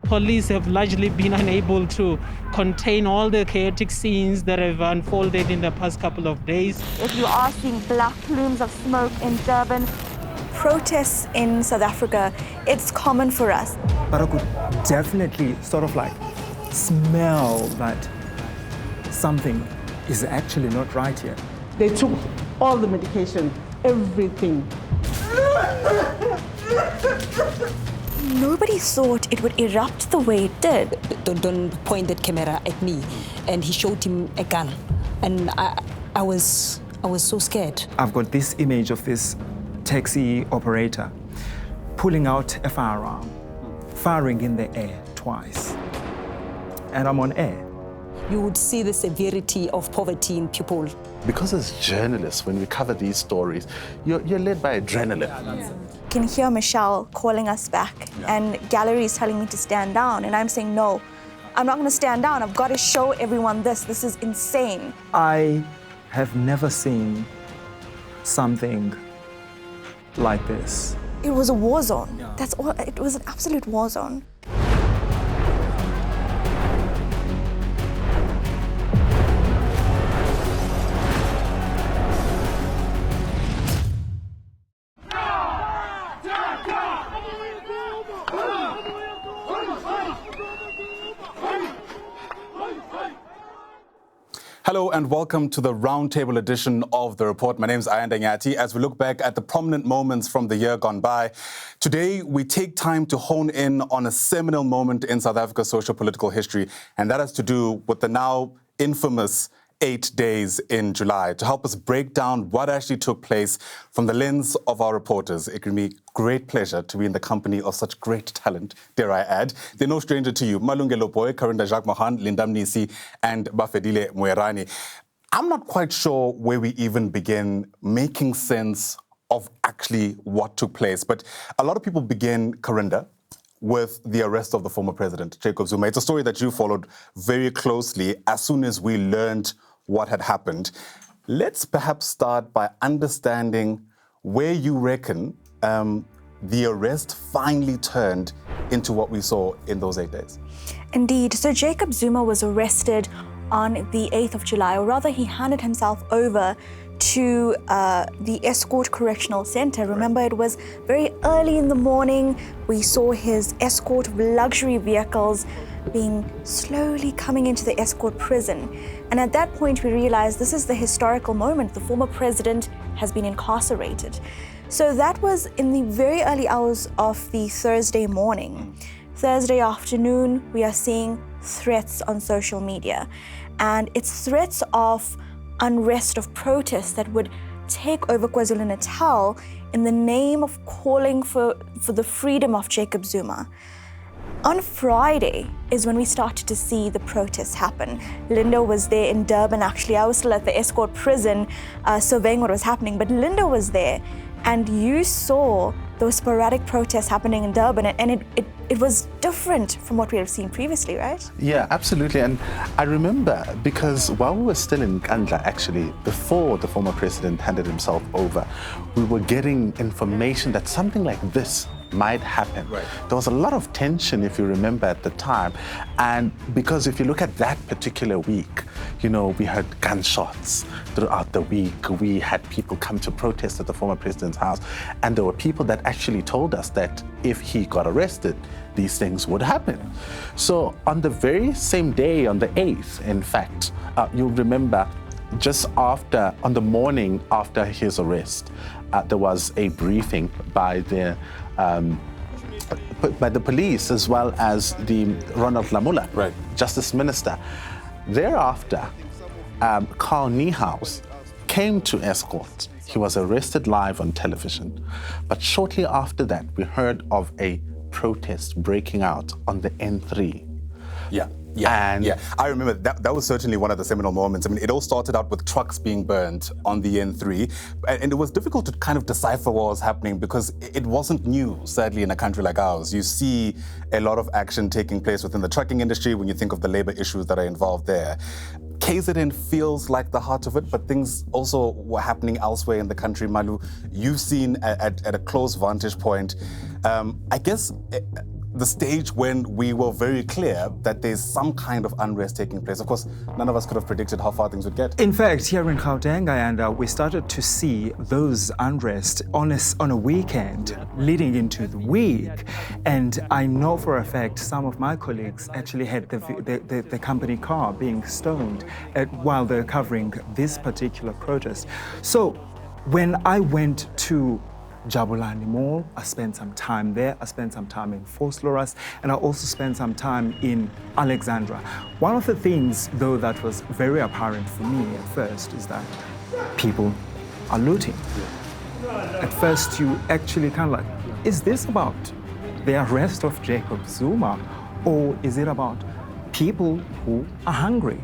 police have largely been unable to contain all the chaotic scenes that have unfolded in the past couple of days. If you are seeing black plumes of smoke in Durban, protests in South Africa, it's common for us. But I could definitely sort of like smell that something is actually not right here. They took all the medication, everything. Nobody thought it would erupt the way it did. Don't point that camera at me. And he showed him a gun. And I was so scared. I've got this image of this taxi operator pulling out a firearm, firing in the air twice. And I'm on air. You would see the severity of poverty in people. Because as journalists, when we cover these stories, you're led by adrenaline. You can hear Michelle calling us back, and gallery is telling me to stand down, and I'm saying, no, I'm not going to stand down. I've got to show everyone this. This is insane. I have never seen something like this. It was a war zone. That's all. It was an absolute war zone. Hello and welcome to the roundtable edition of The Report. My name is Ayanda Nyathi. As we look back at the prominent moments from the year gone by, today we take time to hone in on a seminal moment in South Africa's socio-political history, and that has to do with the now infamous 8 days in July. To help us break down what actually took place from the lens of our reporters, it gives me great pleasure to be in the company of such great talent, dare I add. They're no stranger to you. Malungelo Boy, Karinda Jacques Mohan, Lindam Nisi, and Bafedile Mwerani. I'm not quite sure where we even begin making sense of actually what took place, but a lot of people begin, Karinda, with the arrest of the former president, Jacob Zuma. It's a story that you followed very closely as soon as we learned what had happened. Let's perhaps start by understanding where you reckon the arrest finally turned into what we saw in those 8 days. Indeed. So Jacob Zuma was arrested on the 8th of July, or rather he handed himself over to the Escort Correctional Center. Remember, it was very early in the morning. We saw his escort of luxury vehicles being slowly coming into the Escort prison. And at that point, we realized this is the historical moment. The former president has been incarcerated. So that was in the very early hours of the Thursday morning. Thursday afternoon, we are seeing threats on social media. And it's threats of unrest, of protests that would take over KwaZulu-Natal in the name of calling for the freedom of Jacob Zuma. On Friday is when we started to see the protests happen. Linda was there in Durban, actually. I was still at the Escort prison surveying what was happening, but Linda was there, and you saw those sporadic protests happening in Durban, and it was different from what we have seen previously, right? Yeah, absolutely. And I remember, because while we were still in Kandla, actually, before the former president handed himself over, we were getting information that something like this might happen. Right. There was a lot of tension, if you remember, at the time. And because if you look at that particular week, you know, we heard gunshots throughout the week. We had people come to protest at the former president's house. And there were people that actually told us that if he got arrested, these things would happen. So on the very same day, on the 8th, in fact, you'll remember, just after, on the morning after his arrest, there was a briefing by the police as well as the Ronald Lamula, right, Justice Minister. Thereafter, Carl Niehaus came to Escort. He was arrested live on television. But shortly after that, we heard of a protest breaking out on the N3. Yeah. I remember that was certainly one of the seminal moments. I mean, it all started out with trucks being burned on the N3, and it was difficult to kind of decipher what was happening because it wasn't new, sadly, in a country like ours. You see a lot of action taking place within the trucking industry when you think of the labor issues that are involved there. KZN feels like the heart of it, but things also were happening elsewhere in the country. Malu, you've seen at a close vantage point. I guess the stage when we were very clear that there's some kind of unrest taking place. Of course, none of us could have predicted how far things would get. In fact, here in Gauteng, and we started to see those unrest on a weekend leading into the week. And I know for a fact some of my colleagues actually had the company car being stoned while they're covering this particular protest. So when I went to Jabulani Mall, I spent some time there. I spent some time in Vosloorus, and I also spent some time in Alexandra. One of the things, though, that was very apparent for me at first is that people are looting. At first, you actually kind of like, is this about the arrest of Jacob Zuma, or is it about people who are hungry?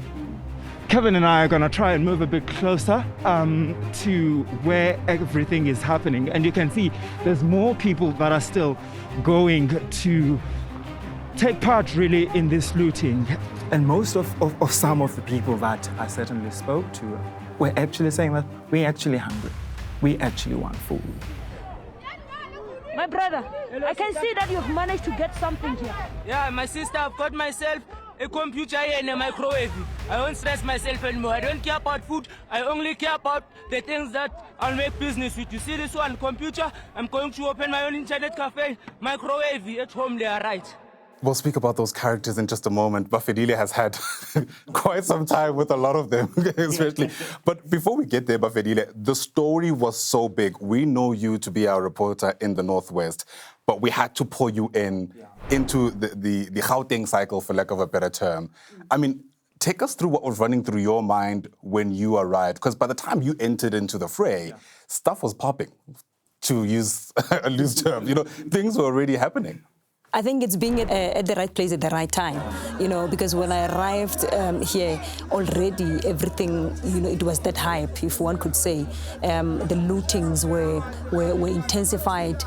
Kevin and I are going to try and move a bit closer to where everything is happening. And you can see there's more people that are still going to take part really in this looting. And most of some of the people that I certainly spoke to were actually saying that we're actually hungry. We actually want food. My brother, I can see that you've managed to get something here. Yeah, my sister, I've got myself a computer and a microwave. I won't stress myself anymore. I don't care about food. I only care about the things that I'll make business with. You see this one, computer? I'm going to open my own internet cafe. Microwave at home, they are right. We'll speak about those characters in just a moment. Bafedile has had quite some time with a lot of them, especially. But before we get there, Bafedile, the story was so big. We know you to be our reporter in the Northwest, but we had to pull you into the Gauteng cycle, for lack of a better term. I mean, take us through what was running through your mind when you arrived, because by the time you entered into the fray, stuff was popping, to use a loose term. You know, things were already happening. I think it's being at the right place at the right time, you know, because when I arrived here, already everything, you know, it was that hype, if one could say. The lootings were intensified.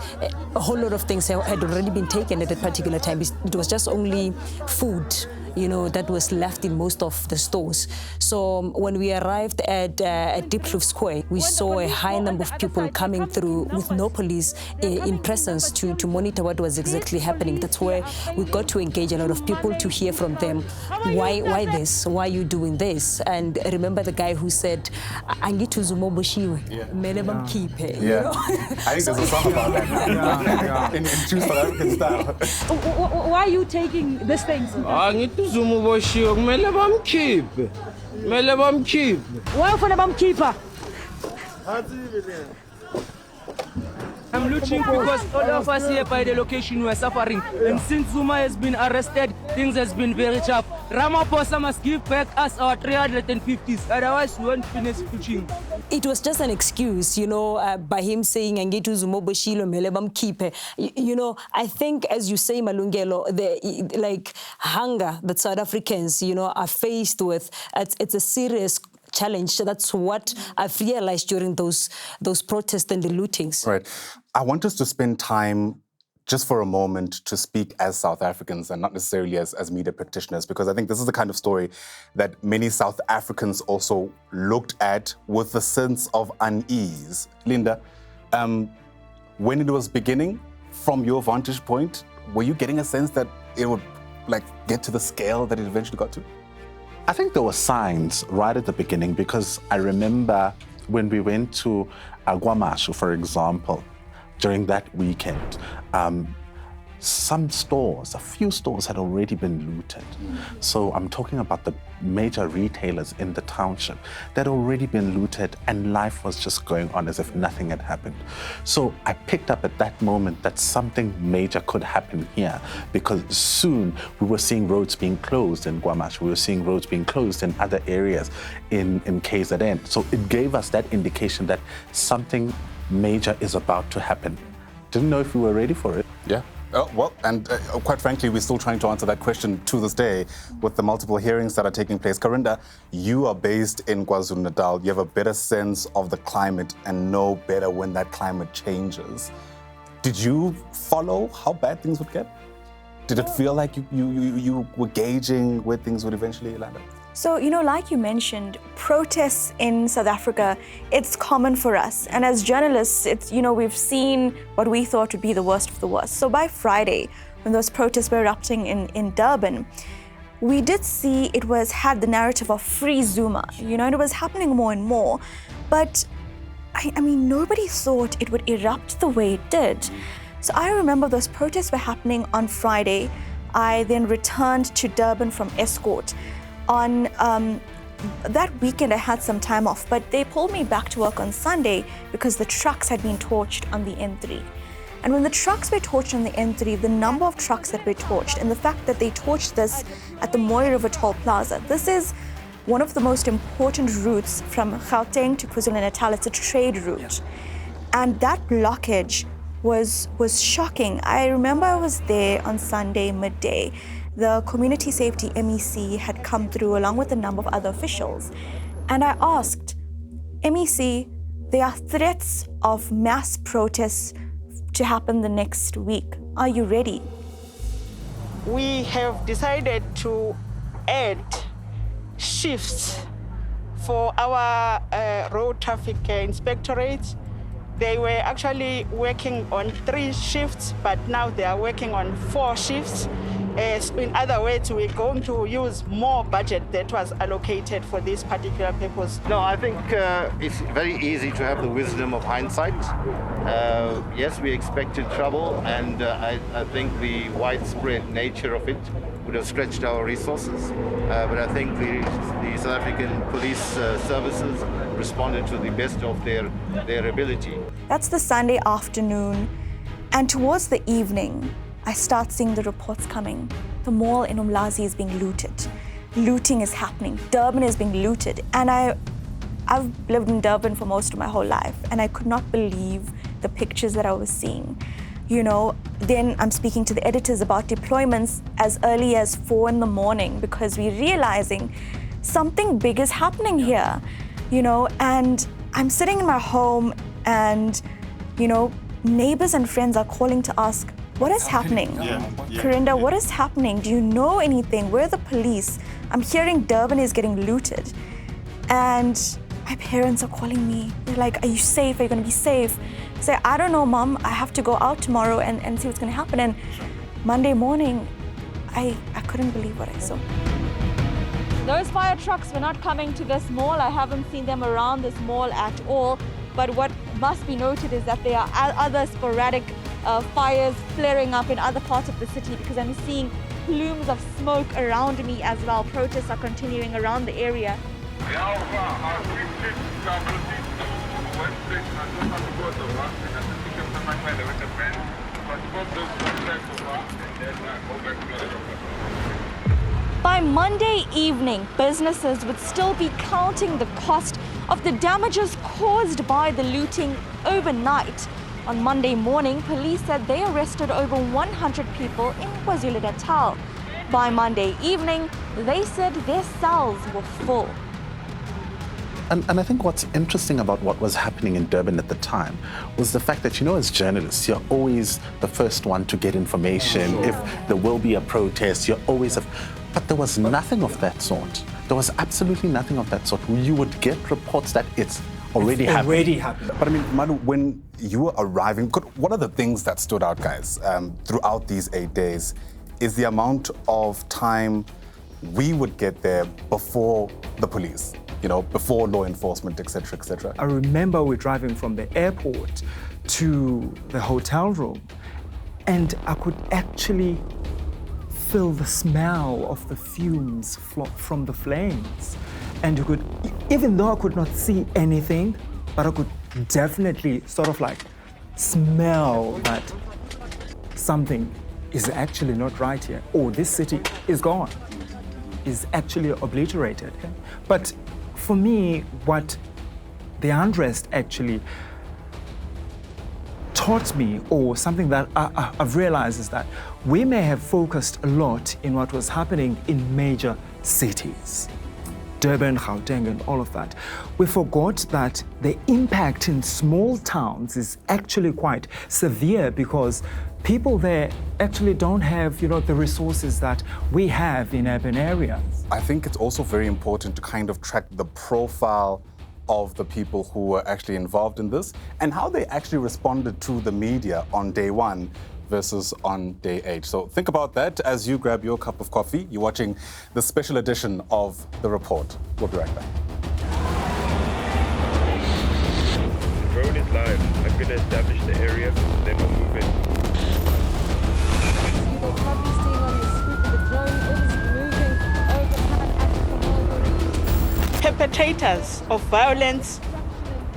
A whole lot of things had already been taken at that particular time. It was just only food, you know, that was left in most of the stores. So when we arrived at Diepkloof Square, we saw a high number of people coming through with no police in presence to monitor what was exactly happening. That's where we got to engage a lot of people to hear from them. Why this? Why are you doing this? And remember the guy who said, "Angithi Zuma uboshiwe, mele bamkhiphe." You know? I think there's a song about that in true South African style. Why are you taking these things? Zuma uboshiwe, kumele bamkhiphe. Kumele bamkhiphe. Why ufuna bamkhipha? I'm looting because all of us here by the location were suffering. And since Zuma has been arrested, things has been very tough. Ramaphosa must give back us our 350s, otherwise we won't finish looting. It was just an excuse, you know, by him saying, "Angithi Zuma uboshiwe, mele bamkhiphe." You know, I think, as you say, Malungelo, the like hunger that South Africans, you know, are faced with, it's a serious challenge. That's what I've realized during those protests and the lootings. Right. I want us to spend time just for a moment to speak as South Africans and not necessarily as media practitioners, because I think this is the kind of story that many South Africans also looked at with a sense of unease. Linda, when it was beginning, from your vantage point, were you getting a sense that it would get to the scale that it eventually got to? I think there were signs right at the beginning, because I remember when we went to Agwamashu, for example, during that weekend, some stores, a few stores had already been looted. So I'm talking about the major retailers in the township that had already been looted, and life was just going on as if nothing had happened. So I picked up at that moment that something major could happen here, because soon we were seeing roads being closed in Guamash, we were seeing roads being closed in other areas in KZN. So it gave us that indication that something major is about to happen. Didn't know if we were ready for it. Yeah. Well, and quite frankly, we're still trying to answer that question to this day with the multiple hearings that are taking place. Karinda, you are based in KwaZulu-Natal. You have a better sense of the climate and know better when that climate changes. Did you follow how bad things would get? Did it feel like you were gauging where things would eventually land up? So, you know, like you mentioned, protests in South Africa, it's common for us. And as journalists, it's, you know, we've seen what we thought would be the worst of the worst. So by Friday, when those protests were erupting in Durban, we did see it had the narrative of free Zuma, and it was happening more and more. But I mean, nobody thought it would erupt the way it did. So I remember those protests were happening on Friday. I then returned to Durban from escort. On that weekend, I had some time off, but they pulled me back to work on Sunday because the trucks had been torched on the N3. And when the trucks were torched on the N3, the number of trucks that were torched and the fact that they torched this at the Mooi River Toll Plaza, this is one of the most important routes from Gauteng to KwaZulu-Natal. It's a trade route. And that blockage was shocking. I remember I was there on Sunday midday. The community safety MEC had come through along with a number of other officials. And I asked, MEC, there are threats of mass protests to happen the next week. Are you ready? We have decided to add shifts for our road traffic inspectorate. They were actually working on 3 shifts, but now they are working on 4 shifts. In other words, we're going to use more budget that was allocated for this particular purpose. No, I think it's very easy to have the wisdom of hindsight. Yes, we expected trouble, and I think the widespread nature of it would have stretched our resources. But I think the South African police services responded to the best of their ability. That's the Sunday afternoon, and towards the evening, I start seeing the reports coming. The mall in Umlazi is being looted. Looting is happening. Durban is being looted. And I've lived in Durban for most of my whole life, and I could not believe the pictures that I was seeing. Then I'm speaking to the editors about deployments as early as 4 in the morning because we're realizing something big is happening here, and I'm sitting in my home and, neighbors and friends are calling to ask, what is happening? Karinda, what is happening? Do you know anything? Where are the police? I'm hearing Durban is getting looted. And my parents are calling me. They're like, are you safe? Are you going to be safe? I say, I don't know, Mom. I have to go out tomorrow and see what's going to happen. And Monday morning, I couldn't believe what I saw. Those fire trucks were not coming to this mall. I haven't seen them around this mall at all. But what must be noted is that there are other sporadic fires flaring up in other parts of the city because I'm seeing plumes of smoke around me as well. Protests are continuing around the area. By Monday evening, businesses would still be counting the cost of the damages caused by the looting overnight. On Monday morning, police said they arrested over 100 people in KwaZulu-Natal. By Monday evening, they said their cells were full. And I think what's interesting about what was happening in Durban at the time was the fact that, as journalists, you're always the first one to get information. If there will be a protest, you're always... But there was nothing of that sort. There was absolutely nothing of that sort. You would get reports that it's already happened. But I mean, Manu, when you were arriving, one of the things that stood out, guys, throughout these 8 days is the amount of time we would get there before the police, before law enforcement, etc., etc. I remember we're driving from the airport to the hotel room, and I could actually feel the smell of the fumes from the flames. And you could, even though I could not see anything, but I could definitely sort of like smell that something is actually not right here. Oh, this city is gone, is actually obliterated. But for me, what the unrest actually taught me, or something that I've realized, is that we may have focused a lot in what was happening in major cities, Durban, Gauteng, and all of that. We forgot that the impact in small towns is actually quite severe because people there actually don't have, the resources that we have in urban areas. I think it's also very important to kind of track the profile of the people who were actually involved in this and how they actually responded to the media on day one versus on day 8. So think about that as you grab your cup of coffee. You're watching the special edition of The Report. We'll be right back. The road is live. I'm going to establish the area, then we'll move in. Perpetrators of violence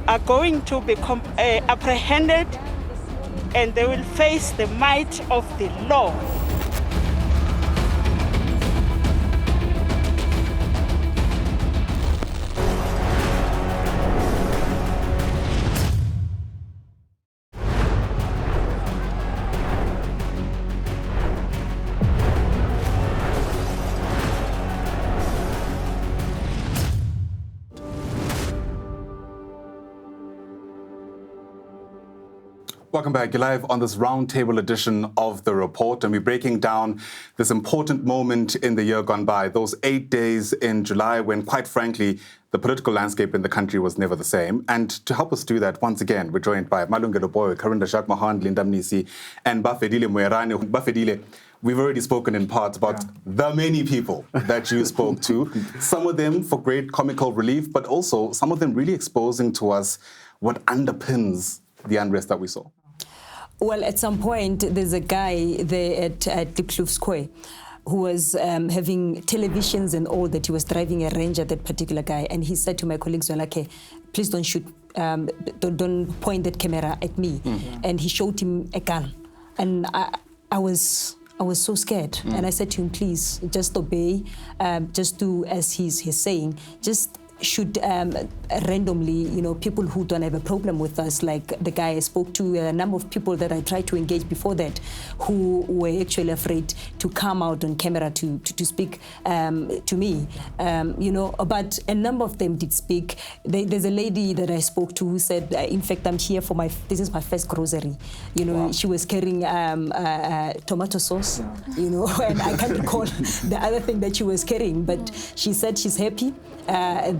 are going to be apprehended, and they will face the might of the law. Welcome back. You're live on this roundtable edition of The Report, and we're breaking down this important moment in the year gone by, those 8 days in July when, quite frankly, the political landscape in the country was never the same. And to help us do that, once again, we're joined by Malungelo Boy, Karinda Jacques Mahan, Linda Mnisi, and Bafedile Moerane. Bafedile, we've already spoken in part about the many people that you spoke to, some of them for great comical relief, but also some of them really exposing to us what underpins the unrest that we saw. Well, at some point, there's a guy there at Diepkloof Square who was having televisions and all that. He was driving a Ranger, that particular guy, and he said to my colleagues, well, okay, please don't shoot, don't point that camera at me. And he showed him a gun. And I was so scared. And I said to him, please, just obey, just do as he's saying. Just should randomly, you know, people who don't have a problem with us, like the guy I spoke to, a number of people that I tried to engage before that, who were actually afraid to come out on camera to speak to me, you know, but a number of them did speak. There's a lady that I spoke to who said, in fact, I'm here for this is my first grocery. You know, she was carrying tomato sauce, you know, and I can't recall the other thing that she was carrying, but she said she's happy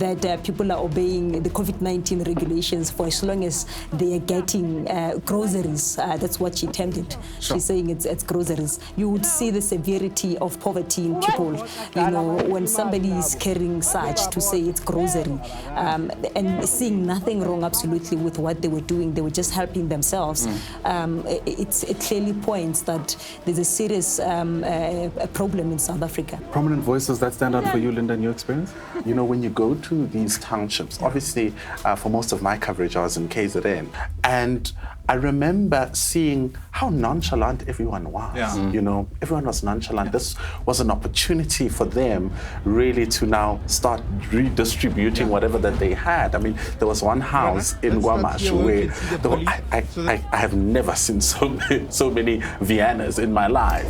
that people are obeying the COVID-19 regulations for as long as they are getting groceries. That's what she termed it. She's saying it's groceries. You would see the severity of poverty in people, you know, when somebody is carrying such to say it's grocery, and seeing nothing wrong absolutely with what they were doing. They were just helping themselves. It clearly points that there's a serious problem in South Africa. Prominent voices that stand out for you, Linda, in your experience? You know, when you go to these townships, obviously, for most of my coverage, I was in KZN, and I remember seeing how nonchalant everyone was. You know, everyone was nonchalant. This was an opportunity for them really to now start redistributing whatever that they had. I mean, there was one house in Guamash where I have never seen so many Viennas in my life.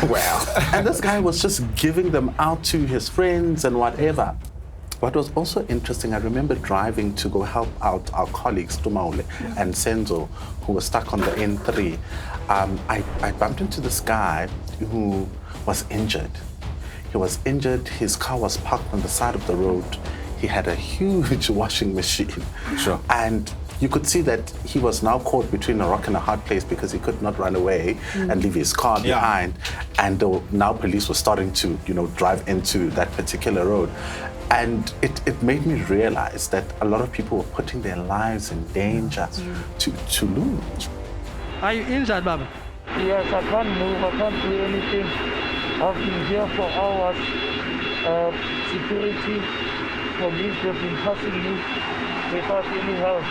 Well, and this guy was just giving them out to his friends and whatever. What was also interesting, I remember driving to go help out our colleagues, Tumaule and Senzo, who were stuck on the N3. I bumped into this guy who was injured. He was injured, his car was parked on the side of the road. He had a huge washing machine. And you could see that he was now caught between a rock and a hard place because he could not run away and leave his car behind. And now police were starting to, you know, drive into that particular road. And it made me realize that a lot of people were putting their lives in danger to loot. Are you injured, Baba? Yes, I can't move, I can't do anything. I've been here for hours. Security, police, they've been passing me without any help.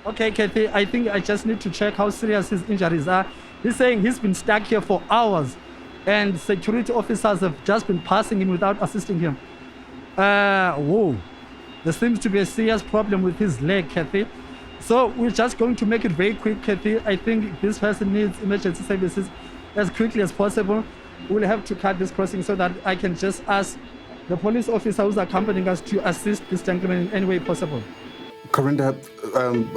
Okay, Kathy, I think I just need to check how serious his injuries are. He's saying he's been stuck here for hours and security officers have just been passing him without assisting him. Whoa, there seems to be a serious problem with his leg, Kathy. So we're just going to make it very quick, Kathy. I think this person needs emergency services as quickly as possible. We'll have to cut this crossing so that I can just ask the police officer who's accompanying us to assist this gentleman in any way possible. Karinda,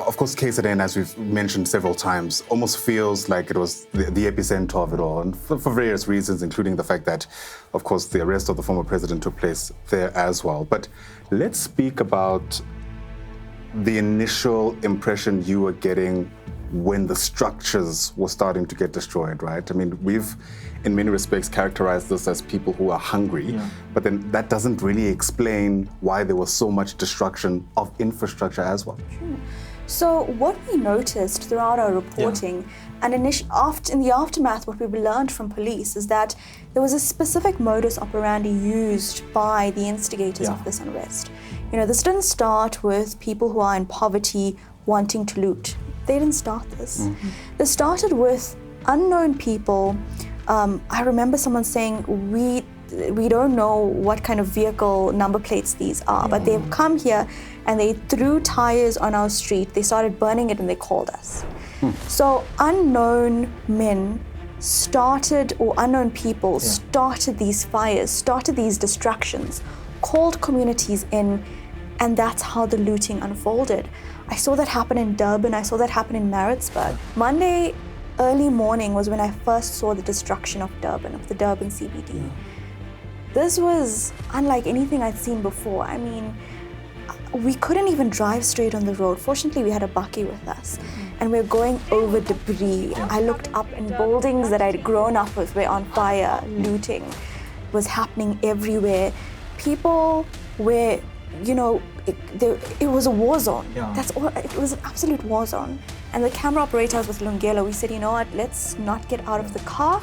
of course, KZN, as we've mentioned several times, almost feels like it was the epicenter of it all, and for various reasons, including the fact that, of course, the arrest of the former president took place there as well. But let's speak about the initial impression you were getting when the structures were starting to get destroyed, right? I mean, we've, in many respects, characterized this as people who are hungry, but then that doesn't really explain why there was so much destruction of infrastructure as well. So what we noticed throughout our reporting, and in the aftermath, what we learned from police is that there was a specific modus operandi used by the instigators of this unrest. You know, this didn't start with people who are in poverty wanting to loot. They didn't start this. This started with unknown people. I remember someone saying, we don't know what kind of vehicle number plates these are, but they've come here and they threw tires on our street, they started burning it, and they called us. So unknown men started, or unknown people started these fires, started these destructions, called communities in, and that's how the looting unfolded. I saw that happen in Durban, I saw that happen in Maritzburg. Monday early morning was when I first saw the destruction of Durban, of the Durban CBD. This was unlike anything I'd seen before. I mean, we couldn't even drive straight on the road. Fortunately, we had a bakkie with us, and we're going over debris. I looked up, and buildings that I'd grown up with were on fire. Looting was happening everywhere. People were, you know, it was a war zone. That's all. It was an absolute war zone. And the camera operator was with Lungelo. We said, you know what, let's not get out of the car.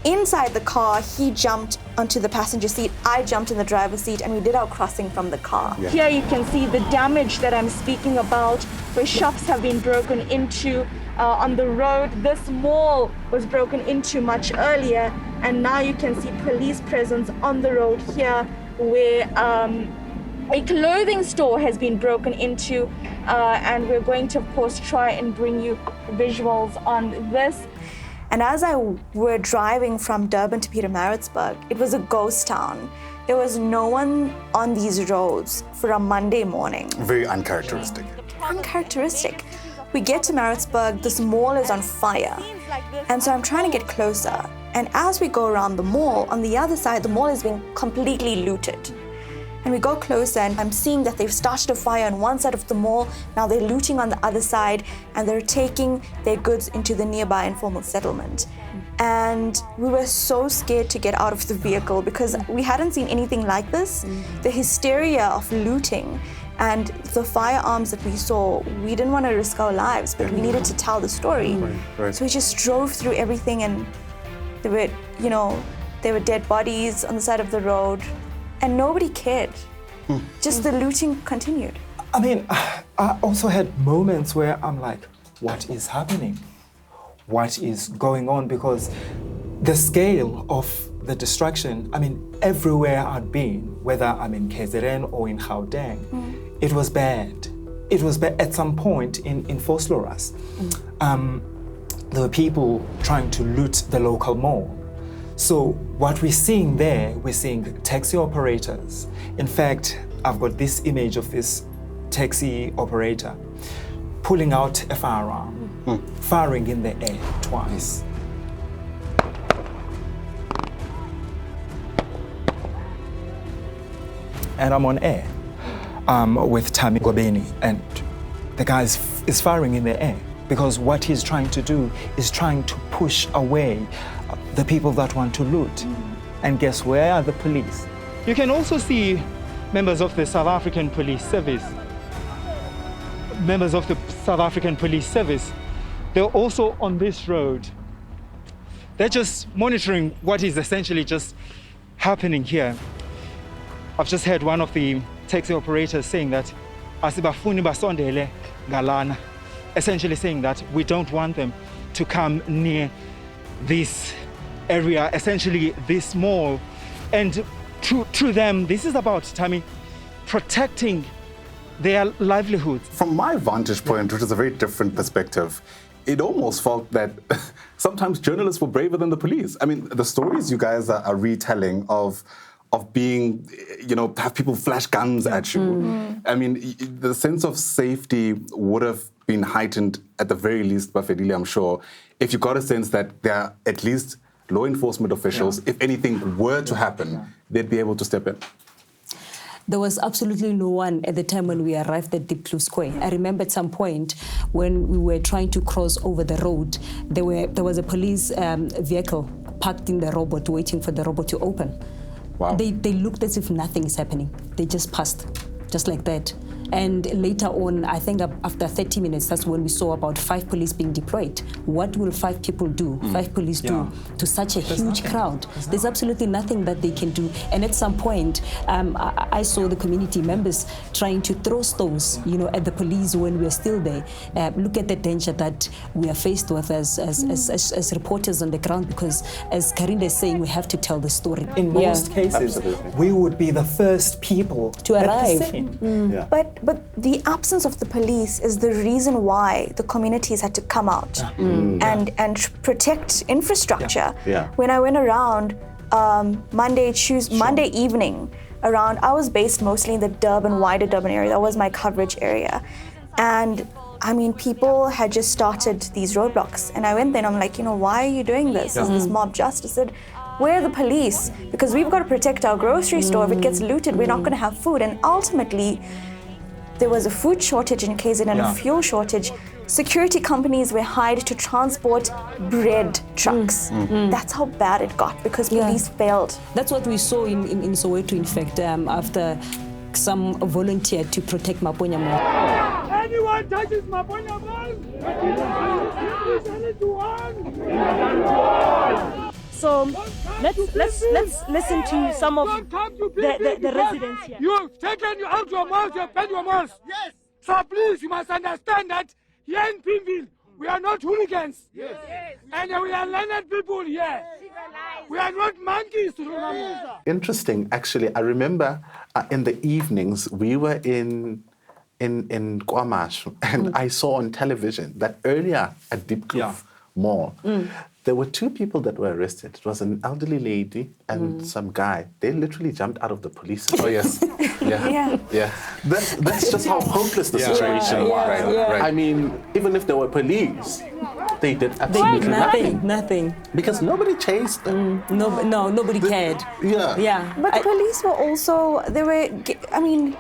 Inside the car, he jumped onto the passenger seat, I jumped in the driver's seat, and we did our crossing from the car. Here you can see the damage that I'm speaking about, where shops have been broken into on the road. This mall was broken into much earlier, and now you can see police presence on the road here, where a clothing store has been broken into, and we're going to, of course, try and bring you visuals on this. And as were driving from Durban to Pietermaritzburg, it was a ghost town. There was no one on these roads for a Monday morning. Very uncharacteristic. Uncharacteristic. We get to Maritzburg, this mall is on fire. And so I'm trying to get closer. And as we go around the mall, on the other side, the mall is being completely looted. And we go closer, and I'm seeing that they've started a fire on one side of the mall. Now they're looting on the other side, and they're taking their goods into the nearby informal settlement. And we were so scared to get out of the vehicle because we hadn't seen anything like this. The hysteria of looting and the firearms that we saw, we didn't want to risk our lives, but we needed to tell the story. So we just drove through everything, and there were, you know, there were dead bodies on the side of the road. And nobody cared. Just the looting continued. I mean, I also had moments where I'm like, what is happening? What is going on? Because the scale of the destruction, I mean, everywhere I'd been, whether I'm in KZN or in Gauteng, it was bad. It was bad at some point in Vosloorus. There were people trying to loot the local mall. So what we're seeing there, we're seeing taxi operators. In fact, I've got this image of this taxi operator pulling out a firearm, firing in the air twice. And I'm on air with Tammy Gobeni, and the guy is firing in the air because what he's trying to do is trying to push away the people that want to loot. And guess where are the police? You can also see members of the South African Police Service. Members of the South African Police Service, they're also on this road. They're just monitoring what is essentially just happening here. I've just heard one of the taxi operators saying that asibafuni basondele galana, essentially saying that we don't want them to come near this area, essentially this mall. And to them, this is about, Tammy, protecting their livelihoods. From my vantage point, which is a very different perspective, it almost felt that sometimes journalists were braver than the police. I mean, the stories you guys are retelling of being, you know, have people flash guns at you. I mean, the sense of safety would have been heightened at the very least, Bafedile, I'm sure, if you got a sense that there are at least law enforcement officials, if anything were to happen, they'd be able to step in. There was absolutely no one at the time when we arrived at Deep Blue Square. I remember at some point when we were trying to cross over the road, there was a police vehicle parked in the robot waiting for the robot to open. Wow. They looked as if nothing is happening. They just passed, just like that. And later on, I think after 30 minutes, that's when we saw about 5 police being deployed. What will 5 people do, 5 police do to such a huge crowd? There's absolutely nothing that they can do. And at some point, I saw the community members trying to throw stones, at the police when we were still there. Look at the danger that we are faced with as reporters on the ground, because as Karinda is saying, we have to tell the story. In most cases, we would be the first people to arrive. But the absence of the police is the reason why the communities had to come out and protect infrastructure. When I went around Monday evening around, I was based mostly in the wider Durban area. That was my coverage area. And I mean, people had just started these roadblocks. And I went there and I'm like, why are you doing this? Is this mob justice? I said, where are the police? Because we've got to protect our grocery store. If it gets looted, we're not going to have food. And ultimately, there was a food shortage in KZN and a fuel shortage. Security companies were hired to transport bread trucks. That's how bad it got, because police failed. That's what we saw in Soweto, in fact, after some volunteered to protect Maponya Mall. Anyone touches Maponya Mall? So let's listen to some of the residents here. You've taken out your mouth, you've paid your mouth. Yes. So please, you must understand that here in Pimville, we are not hooligans. Yes. And we are learned people here. We are not monkeys to remember. Interesting, actually. I remember in the evenings, we were in Kwamash, and I saw on television that earlier at Deep Kloof Mall, there were 2 people that were arrested. It was an elderly lady and some guy. They literally jumped out of the police. Oh, yes. That's just how hopeless the situation was. Right. I mean, even if there were police, they did absolutely nothing. Because nobody chased them. Nobody cared. But the police were also,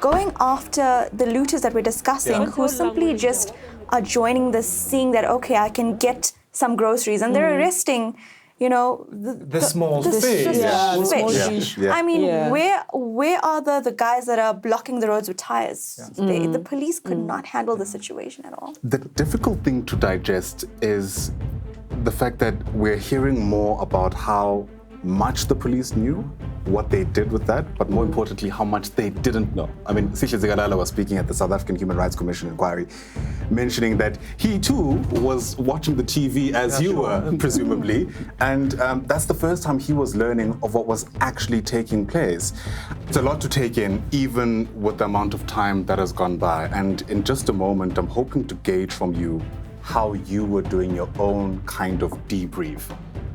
going after the looters that we're discussing, who simply just are joining this, seeing that, okay, I can get some groceries, and they're arresting, the small fish. I mean, where are the guys that are blocking the roads with tires? The police could not handle the situation at all. The difficult thing to digest is the fact that we're hearing more about how much the police knew, what they did with that, but more importantly, how much they didn't know. I mean, Sihle Zikalala was speaking at the South African Human Rights Commission inquiry, mentioning that he too was watching the TV as you were, presumably, and that's the first time he was learning of what was actually taking place. It's a lot to take in, even with the amount of time that has gone by, and in just a moment, I'm hoping to gauge from you how you were doing your own kind of debrief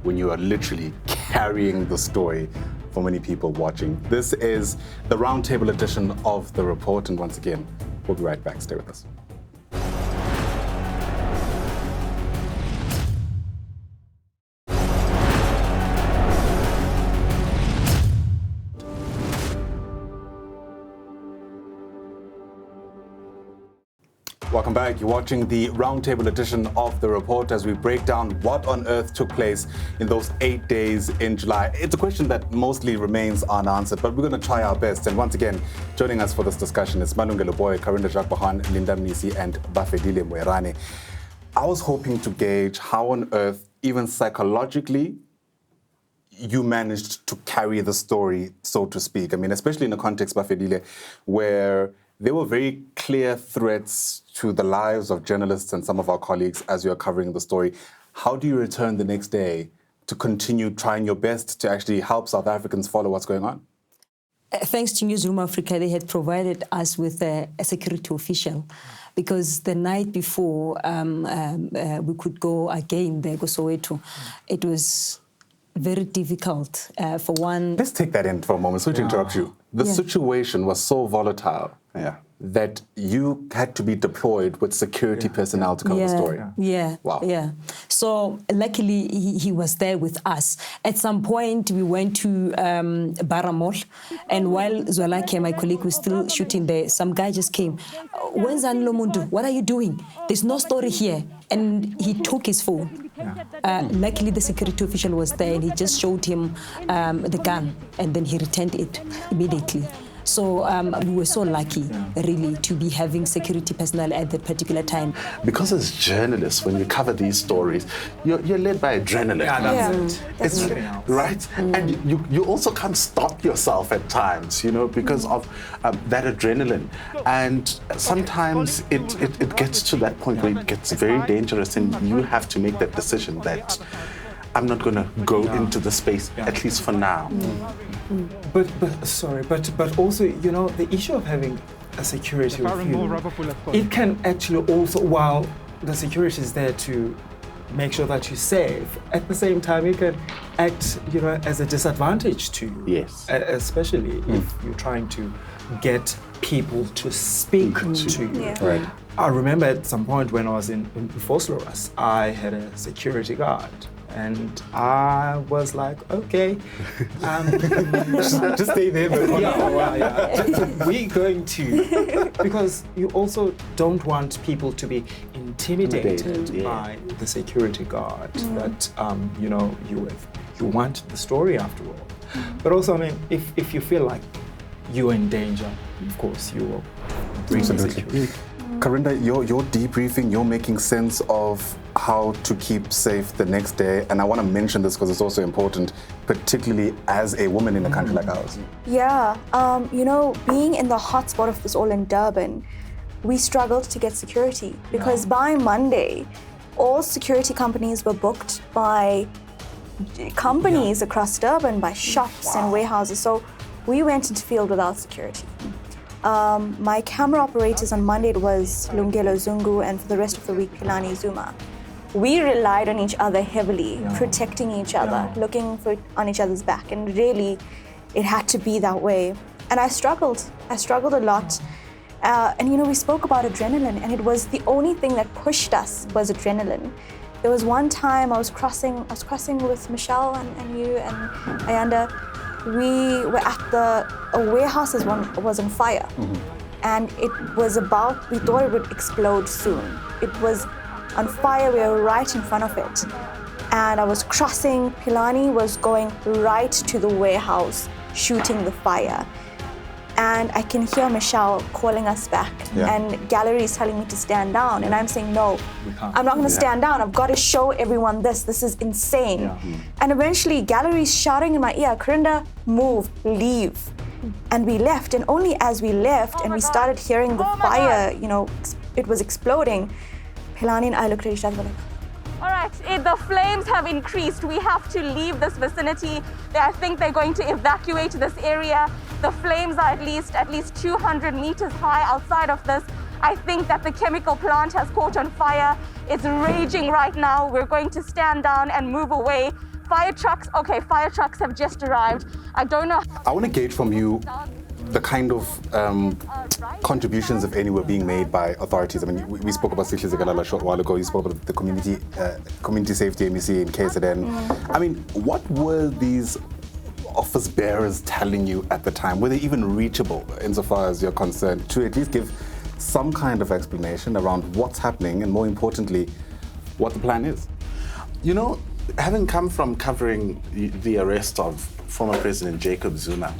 when you are literally carrying the story for many people watching. This is the roundtable edition of The Report, and once again, we'll be right back. Stay with us. Welcome back. You're watching the roundtable edition of The Report as we break down what on earth took place in those 8 days in July. It's a question that mostly remains unanswered, but we're going to try our best. And once again, joining us for this discussion is Malungelo Boy, Karinda Jacques-Bahan, Linda Mnisi, and Bafedile Moerane. I was hoping to gauge how on earth, even psychologically, you managed to carry the story, so to speak. I mean, especially in a context, Bafedile, where there were very clear threats to the lives of journalists and some of our colleagues as you are covering the story. How do you return the next day to continue trying your best to actually help South Africans follow what's going on? Thanks to Newzroom Afrika, they had provided us with a security official, because the night before we could go again there, go Soweto, it was very difficult for one. Let's take that in for a moment. Sorry to interrupt you. The situation was so volatile. that you had to be deployed with security personnel to cover the story. Yeah. Wow. Yeah. So luckily he was there with us. At some point we went to Baramol, and while Zwalake, my colleague, was still shooting there, some guy just came. When's Anlo Mundu? What are you doing? There's no story here. And he took his phone. Luckily the security official was there and he just showed him the gun, and then he returned it immediately. So we were so lucky, really, to be having security personnel at that particular time. Because as journalists, when you cover these stories, you're led by adrenaline. Yeah, that's it. It's right, and you also can't stop yourself at times, you know, because of that adrenaline. And sometimes it gets to that point where it gets very dangerous, and you have to make that decision that I'm not going to go into the space, at least for now. But also, you know, the issue of having a security with you, it can actually also, while the security is there to make sure that you're safe, at the same time it can act, you know, as a disadvantage to you. Yes. Especially if you're trying to get people to speak to you. Yeah. Right. I remember at some point when I was in Vosloorus, I had a security guard. And I was like, okay, just stay there for a while. We're going to, because you also don't want people to be intimidated by the security guard. That you know, you want the story after all. But also, I mean, if you feel like you're in danger, of course you will bring the security. Karinda, you're debriefing, you're making sense of how to keep safe the next day. And I want to mention this because it's also important, particularly as a woman in a country like ours. Yeah, you know, being in the hotspot of this all in Durban, we struggled to get security because by Monday, all security companies were booked by companies across Durban, by shops and warehouses. So we went into field without security. My camera operators on Monday, it was Lungelo Zungu, and for the rest of the week, Pilani Zuma. We relied on each other heavily, protecting each other, looking on each other's back, and really, it had to be that way. And I struggled a lot. And you know, we spoke about adrenaline, and it was the only thing that pushed us was adrenaline. There was one time I was crossing with Michelle and you and Ayanda. We were at a warehouse was on fire, and it was we thought it would explode soon. It was on fire, we were right in front of it. And I was crossing, Pilani was going right to the warehouse, shooting the fire. And I can hear Michelle calling us back, and Gallery is telling me to stand down, and I'm saying, no, I'm not gonna stand down, I've got to show everyone this is insane. And eventually Gallery's shouting in my ear, Karinda, move, leave. And we left, and only as we left and we started hearing the fire, you know, it was exploding, Pilani and I looked at each other like, all right, the flames have increased. We have to leave this vicinity. I think they're going to evacuate this area. The flames are at least 200 meters high outside of this. I think that the chemical plant has caught on fire. It's raging right now. We're going to stand down and move away. Fire trucks have just arrived. I don't know. I want to gauge from you the kind of contributions, if any, were being made by authorities. I mean, we spoke about Sihli Zikalala a short while ago. You spoke about the community safety MEC in KZN. I mean, what were these office bearers telling you at the time? Were they even reachable insofar as you're concerned to at least give some kind of explanation around what's happening and, more importantly, what the plan is? You know, having come from covering the arrest of former President Jacob Zuma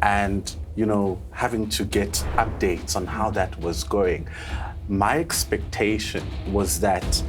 and, you know, having to get updates on how that was going, my expectation was that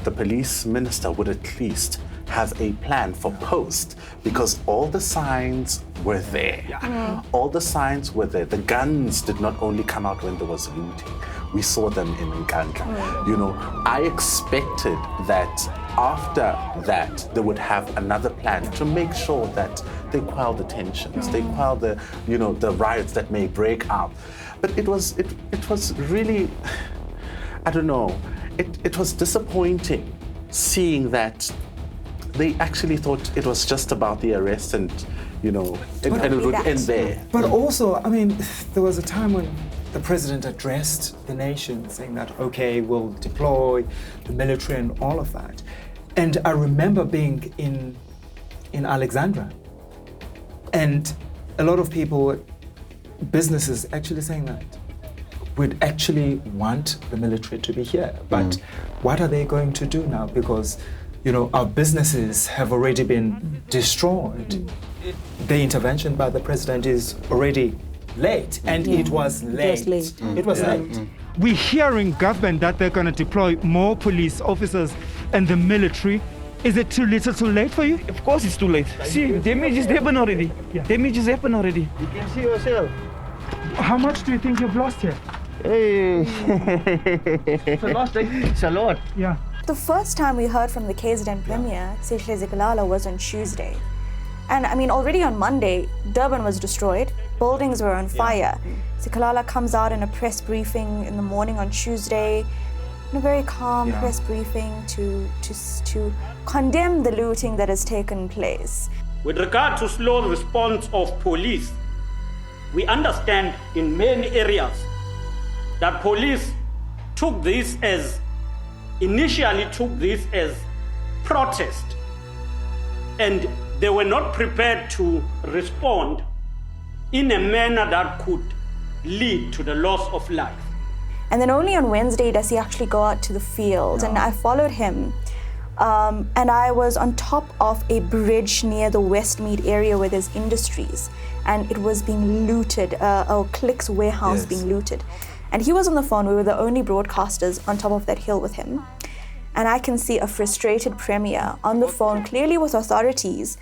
the police minister would at least have a plan for post, because all the signs were there. All the signs were there. The guns did not only come out when there was looting. We saw them in Nkandla. You know, I expected that after that, they would have another plan to make sure that they quell the tensions, they quell the, you know, the riots that may break out. But it was really, I don't know, it was disappointing seeing that they actually thought it was just about the arrest and, you know, and it would end there. But also, I mean, there was a time when the president addressed the nation saying that, okay, we'll deploy the military and all of that. And I remember being in Alexandra, and a lot of people, businesses actually saying that we'd actually want the military to be here, but what are they going to do now? Because, you know, our businesses have already been destroyed. The intervention by the president is already late, and it was late. It was late. We're hearing government that they're going to deploy more police officers and the military. Is it too little, too late for you? Of course it's too late. See, damage is happened already. Damage is happened already. You can see yourself. How much do you think you've lost here? Hey. It's a lot. It's a lot. Yeah. The first time we heard from the KZN Premier, Sihle Zikalala, was on Tuesday. And I mean, already on Monday, Durban was destroyed, buildings were on fire. Zikalala comes out in a press briefing in the morning on Tuesday, in a very calm press briefing to condemn the looting that has taken place. With regard to slow response of police, we understand in many areas that police initially took this as protest, and they were not prepared to respond in a manner that could lead to the loss of life. And then only on Wednesday does he actually go out to the field, and I followed him. And I was on top of a bridge near the Westmead area where there's industries, and it was being looted, Click's warehouse being looted. And he was on the phone. We were the only broadcasters on top of that hill with him. And I can see a frustrated premier on the phone, clearly with authorities,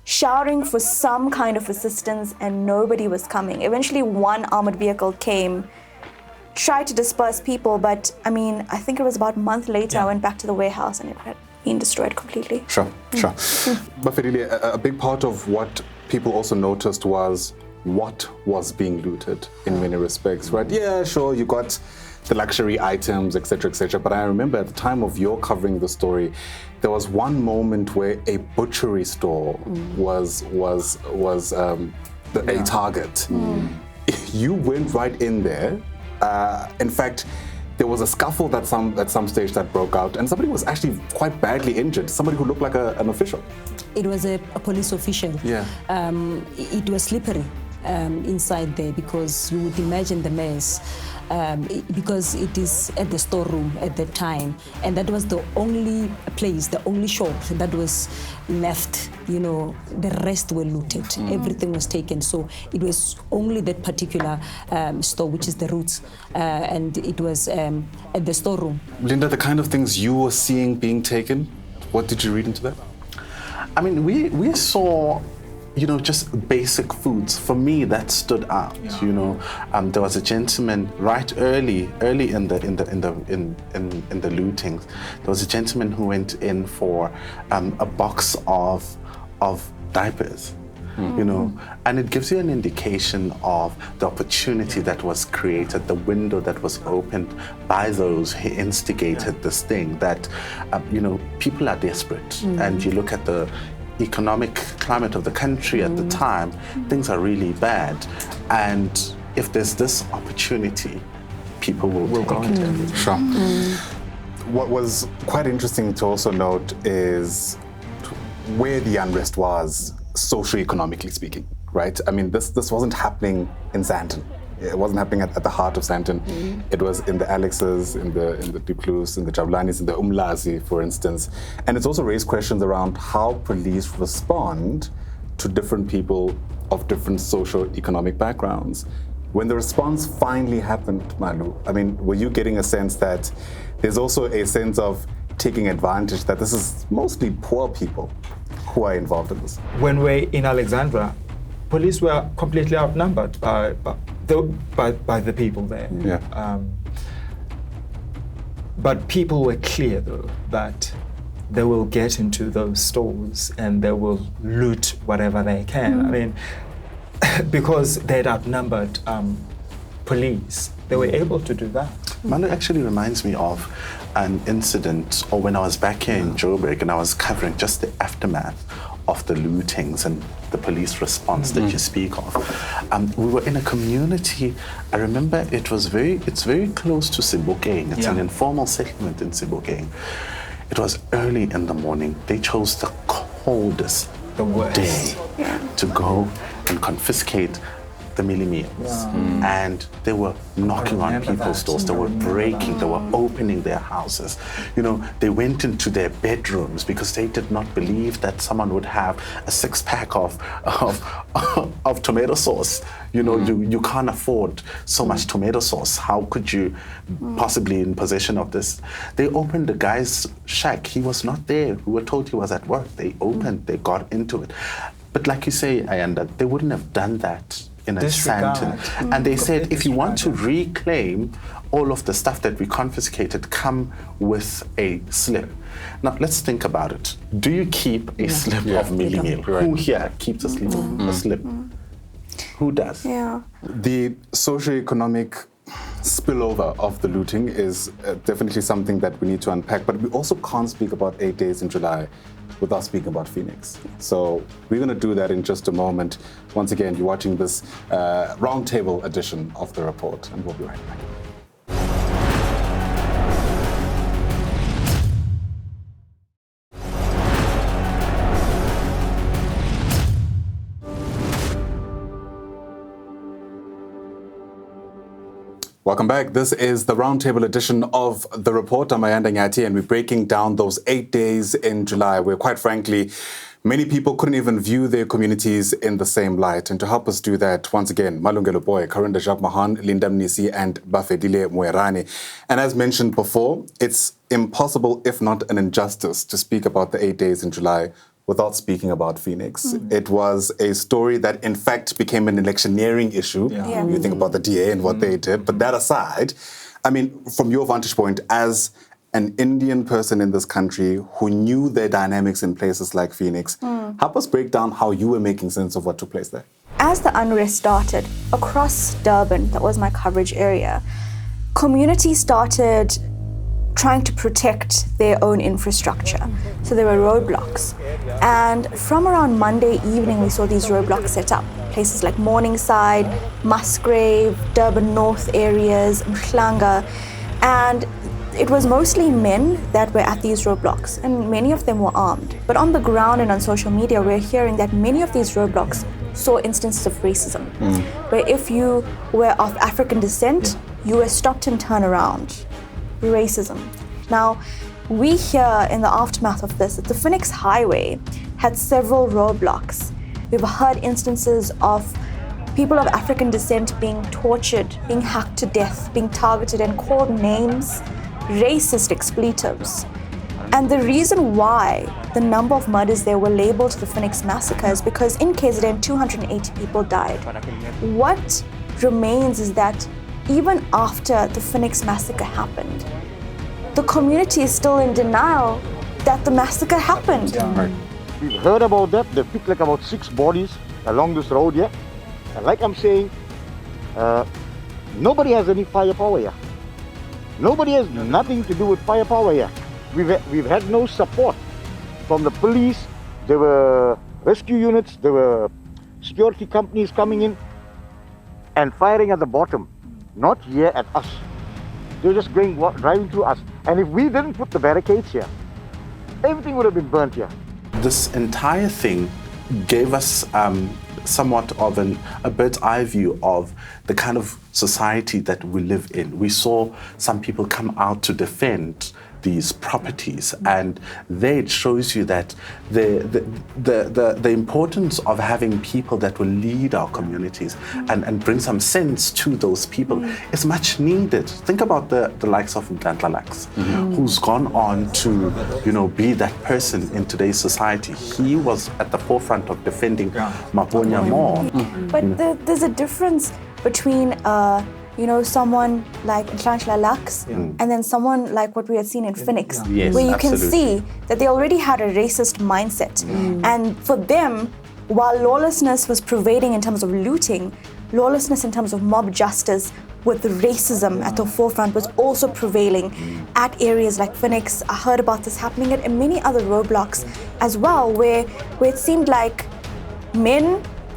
shouting for some kind of assistance, and nobody was coming. Eventually, one armored vehicle came, tried to disperse people, but I mean, I think it was about a month later, I went back to the warehouse and it had been destroyed completely. Sure. But Fedile, a big part of what people also noticed was what was being looted in many respects, right? Yeah, sure, you got the luxury items, etc., etc. But I remember at the time of your covering the story, there was one moment where a butchery store was a target. You went right in there. In fact, there was a scuffle at some stage that broke out, and somebody was actually quite badly injured. Somebody who looked like an official. It was a police official. Yeah. It was slippery inside there, because you would imagine the mess. Because it is at the storeroom at that time, and that was the only place, the only shop that was left. You know, the rest were looted. Everything was taken. So it was only that particular store, which is the Roots, and it was at the storeroom. Linda, the kind of things you were seeing being taken, what did you read into that? I mean, we saw, you know, just basic foods. For me, that stood out. You know, there was a gentleman right early in the lootings. There was a gentleman who went in for a box of diapers. You know, and it gives you an indication of the opportunity that was created, the window that was opened by those who instigated this thing. That you know, people are desperate, and you look at the economic climate of the country at the time, things are really bad. And if there's this opportunity, people will take it. Sure. What was quite interesting to also note is where the unrest was, socio-economically speaking, right? I mean, this wasn't happening in Sandton. It wasn't happening at the heart of Sandton. It was in the Alexes, in the Duklus, in the Jabulanis, in the Umlazi, for instance. And it's also raised questions around how police respond to different people of different socio-economic backgrounds. When the response finally happened, Malu, I mean, were you getting a sense that there's also a sense of taking advantage that this is mostly poor people who are involved in this? When we're in Alexandra, police were completely outnumbered by the people there. Yeah. But people were clear, though, that they will get into those stores and they will loot whatever they can. I mean, because they'd outnumbered police, they were able to do that. Manu actually reminds me of an incident, or when I was back here in Joburg and I was covering just the aftermath of the lootings and the police response that you speak of. We were in a community, I remember it's very close to Sebokeng. It's an informal settlement in Sebokeng. It was early in the morning. They chose the coldest day to go and confiscate the mealie meals. And they were knocking on people's doors. They were breaking, they were opening their houses. You know, they went into their bedrooms because they did not believe that someone would have a 6-pack of tomato sauce. You know, you can't afford so much tomato sauce. How could you possibly in possession of this? They opened the guy's shack. He was not there. We were told he was at work. They opened, they got into it. But like you say, Ayanda, they wouldn't have done that in a sentence. And they said, if you want to reclaim all of the stuff that we confiscated, come with a slip. Now, let's think about it. Do you keep a slip of mealie meal? Who here keeps a slip? Who does? The socio-economic spillover of the looting is definitely something that we need to unpack, but we also can't speak about 8 days in July without speaking about Phoenix. So we're going to do that in just a moment. Once again, you're watching this roundtable edition of The Report, and we'll be right back. Welcome back. This is the roundtable edition of The Report. I'm Ayanda Nyathi, and we're breaking down those 8 days in July where, quite frankly, many people couldn't even view their communities in the same light. And to help us do that, once again, Malungelo Boy, Karinda Jacques Mahan, Linda Mnisi, and Bafedile Mwerani. And as mentioned before, it's impossible, if not an injustice, to speak about the 8 days in July without speaking about Phoenix. It was a story that, in fact, became an electioneering issue. You think about the DA and what they did. But that aside, I mean, from your vantage point, as an Indian person in this country who knew their dynamics in places like Phoenix, help us break down how you were making sense of what took place there. As the unrest started across Durban, that was my coverage area, communities started trying to protect their own infrastructure. So there were roadblocks. And from around Monday evening, we saw these roadblocks set up. Places like Morningside, Musgrave, Durban North areas, Mhlanga. And it was mostly men that were at these roadblocks, and many of them were armed. But on the ground and on social media, we're hearing that many of these roadblocks saw instances of racism, where if you were of African descent, you were stopped and turned around. Racism. Now, we hear in the aftermath of this that the Phoenix Highway had several roadblocks. We've heard instances of people of African descent being tortured, being hacked to death, being targeted and called names, racist expletives. And the reason why the number of murders there were labeled to the Phoenix Massacre is because in KZN, 280 people died. What remains is that even after the Phoenix Massacre happened, the community is still in denial that the massacre happened. We've heard about that. They picked like about 6 bodies along this road here. And like I'm saying, nobody has any firepower here. Nobody has nothing to do with firepower here. We've had no support from the police. There were rescue units, there were security companies coming in and firing at the bottom. Not here at us. They were just driving through us. And if we didn't put the barricades here, everything would have been burnt here. This entire thing gave us somewhat of a bird's eye view of the kind of society that we live in. We saw some people come out to defend these properties, and there it shows you that the importance of having people that will lead our communities and bring some sense to those people is much needed. Think about the likes of Ntlantla, who's gone on to be that person in today's society. He was at the forefront of defending Maponya more. But there's a difference between someone like Ntlantla and then someone like what we had seen in Phoenix, where you can see that they already had a racist mindset. And for them, while lawlessness was pervading in terms of looting, lawlessness in terms of mob justice with racism at the forefront was also prevailing at areas like Phoenix. I heard about this happening at many other roadblocks as well, where it seemed like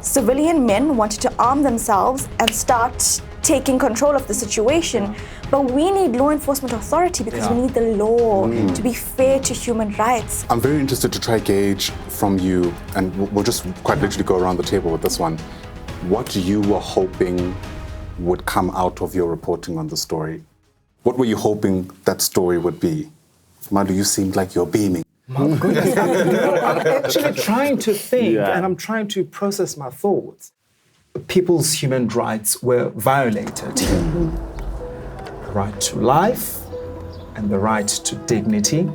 civilian men wanted to arm themselves and start taking control of the situation. But we need law enforcement authority because we need the law to be fair to human rights. I'm very interested to try gauge from you, and we'll just quite literally go around the table with this one, what you were hoping would come out of your reporting on the story. What were you hoping that story would be? Madu, you seemed like you're beaming. My goodness. I'm actually trying to think, and I'm trying to process my thoughts. People's human rights were violated. The right to life and the right to dignity.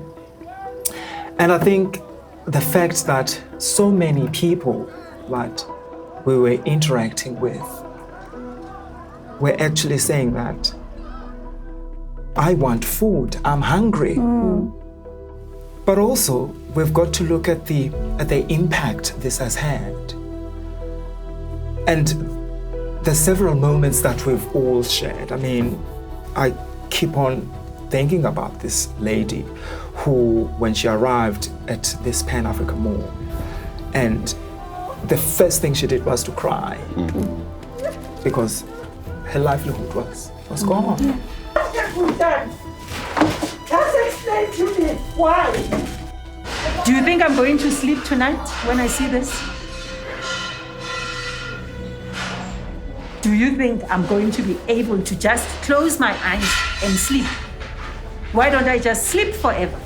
And I think the fact that so many people that we were interacting with were actually saying that, I want food, I'm hungry. But also, we've got to look at the impact this has had. And there's several moments that we've all shared. I mean, I keep on thinking about this lady who, when she arrived at this Pan-Africa Mall, and the first thing she did was to cry because her livelihood was gone. Just explain to me why. Do you think I'm going to sleep tonight when I see this? Do you think I'm going to be able to just close my eyes and sleep? Why don't I just sleep forever?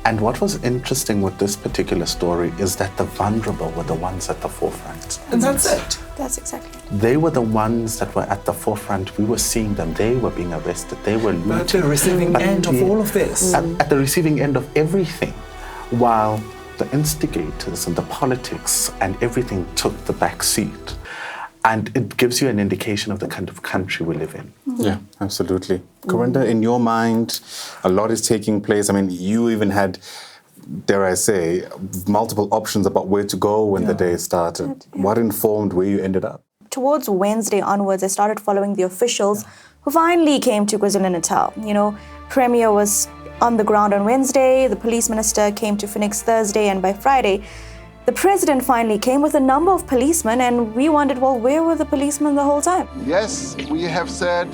And what was interesting with this particular story is that the vulnerable were the ones at the forefront. And that's it. That's exactly it. They were the ones that were at the forefront. We were seeing them. They were being arrested. They were looted. At the receiving end of all of this. At the receiving end of everything. While the instigators and the politics and everything took the back seat. And it gives you an indication of the kind of country we live in. Yeah, absolutely. Corinda, in your mind, a lot is taking place. I mean, you even had, dare I say, multiple options about where to go when the day started. What informed where you ended up? Towards Wednesday onwards, I started following the officials who finally came to KwaZulu-Natal. You know, Premier was on the ground on Wednesday, the police minister came to Phoenix Thursday, and by Friday, the president finally came with a number of policemen, and we wondered, well, where were the policemen the whole time? Yes, we have said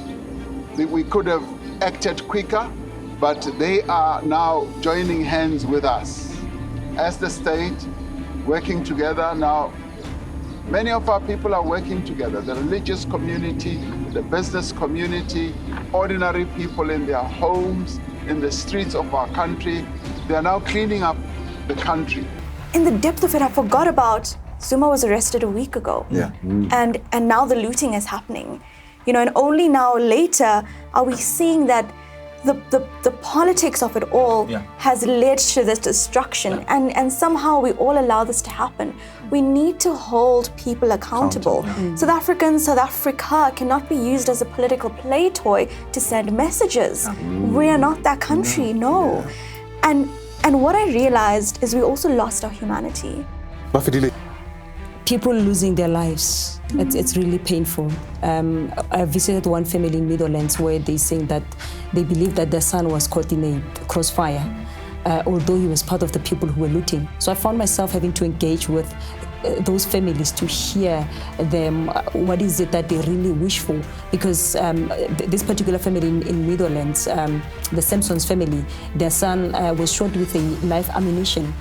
that we could have acted quicker, but they are now joining hands with us. As the state, working together now, many of our people are working together, the religious community, the business community, ordinary people in their homes, in the streets of our country. They are now cleaning up the country. In the depth of it, I forgot about Zuma was arrested a week ago. Yeah. And now the looting is happening. You know, and only now later are we seeing that the politics of it all has led to this destruction. And somehow we all allow this to happen. We need to hold people accountable. South Africa cannot be used as a political play toy to send messages. We are not that country, no. And what I realized is we also lost our humanity. People losing their lives, it's really painful. I visited one family in Netherlands where they saying that they believe that their son was caught in a crossfire, although he was part of the people who were looting. So I found myself having to engage with those families to hear them, what is it that they really wish for? Because this particular family in Netherlands, the Simpsons family, their son was shot with a live ammunition.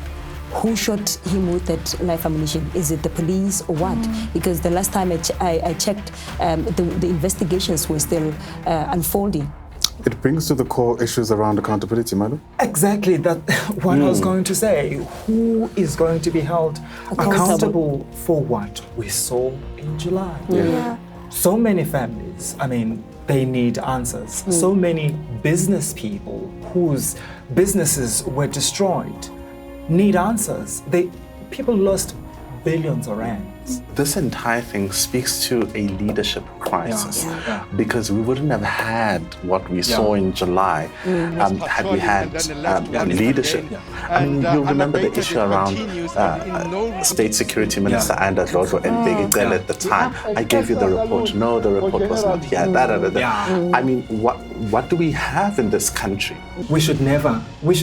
Who shot him with that live ammunition? Is it the police or what? Because the last time I checked, the investigations were still unfolding. It brings to the core issues around accountability, Madu. Exactly, that what I was going to say. Who is going to be held accountable for what we saw in July? So many families, I mean, they need answers. So many business people whose businesses were destroyed need answers. People lost billions of rands. This entire thing speaks to a leadership crisis because we wouldn't have had what we saw in July had we had leadership. I mean, you'll remember the issue around State Security Minister Ayanda Nyathi and Begitele at the time. I gave you the report. No, the report was not here. I mean, what do we have in this country? We should never, we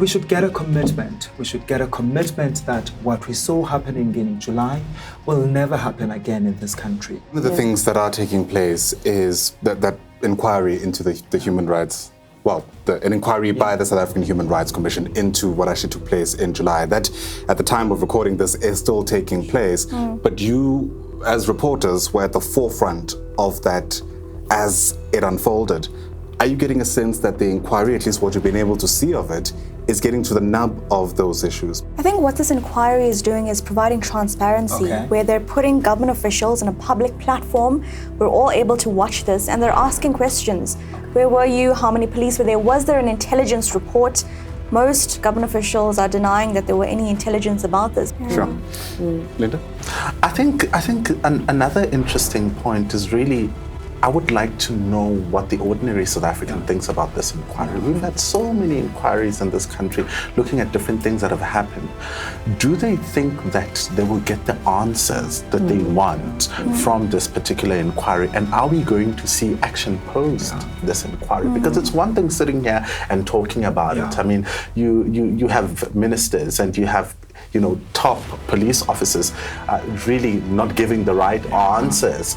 should get a commitment. We should get a commitment that what we saw happening in July will never happen again in this country. One of the things that are taking place is that inquiry into the human rights, an inquiry by the South African Human Rights Commission into what actually took place in July. That, at the time of recording this, is still taking place. But you, as reporters, were at the forefront of that as it unfolded. Are you getting a sense that the inquiry, at least what you've been able to see of it, is getting to the nub of those issues? I think what this inquiry is doing is providing transparency, where they're putting government officials on a public platform. We're all able to watch this, and they're asking questions. Where were you? How many police were there? Was there an intelligence report? Most government officials are denying that there were any intelligence about this. Sure. Linda? I think another interesting point is really, I would like to know what the ordinary South African thinks about this inquiry. We've had so many inquiries in this country looking at different things that have happened. Do they think that they will get the answers that they want from this particular inquiry? And are we going to see action post this inquiry? Because it's one thing sitting here and talking about it. I mean, you have ministers and you have top police officers really not giving the right answers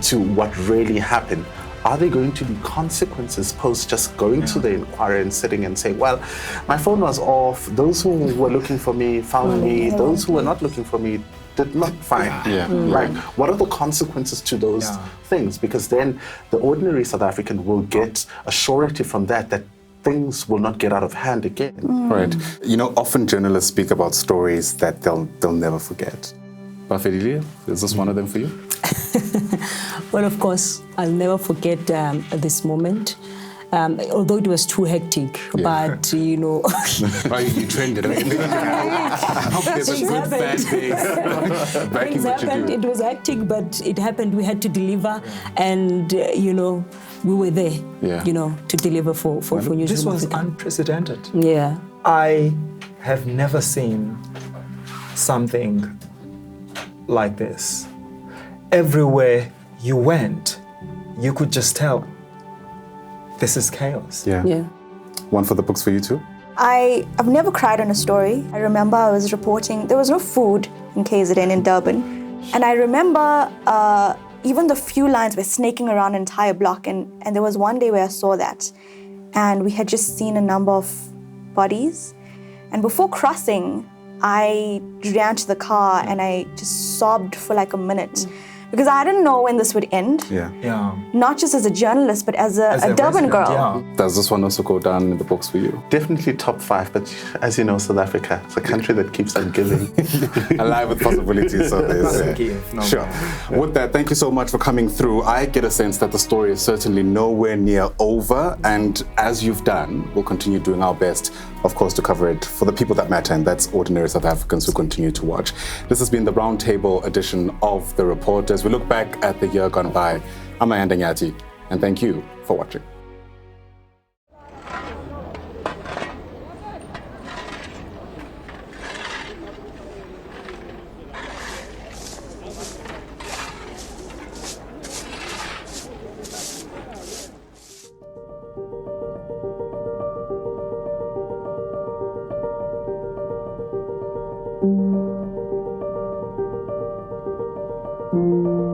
to what really happened. Are there going to be consequences post just going to the inquiry and sitting and saying, well, my phone was off, those who were looking for me found me, those who were not looking for me did not find me. Right? What are the consequences to those things? Because then the ordinary South African will get a surety from that things will not get out of hand again. Right. Often journalists speak about stories that they'll never forget. Bafedile, is this one of them for you? Well, of course, I'll never forget this moment. Although it was too hectic, but you trended. I hope there's a good bad day. Things happened. It was hectic, but it happened. We had to deliver, and we were there. To deliver for Newzroom Afrika. This was unprecedented. Yeah. I have never seen something like this. Everywhere you went, you could just tell this is chaos. Yeah. One for the books for you too? I've never cried on a story. I remember I was reporting, there was no food in KZN in Durban. And I remember even the few lines were snaking around an entire block. And there was one day where I saw that. And we had just seen a number of bodies. And before crossing, I ran to the car and I just sobbed for like a minute. Because I didn't know when this would end. Not just as a journalist, but as a Durban girl. Does this one also go down in the books for you? Definitely top 5, but as you know, South Africa, it's a country that keeps on giving. Alive with possibilities, so they say. Sure. With that, thank you so much for coming through. I get a sense that the story is certainly nowhere near over, and as you've done, we'll continue doing our best, of course, to cover it for the people that matter, and that's ordinary South Africans who continue to watch. This has been the Roundtable edition of The Report. As we look back at the year gone by, I'm Ayanda Nyathi, and thank you for watching. Thank you.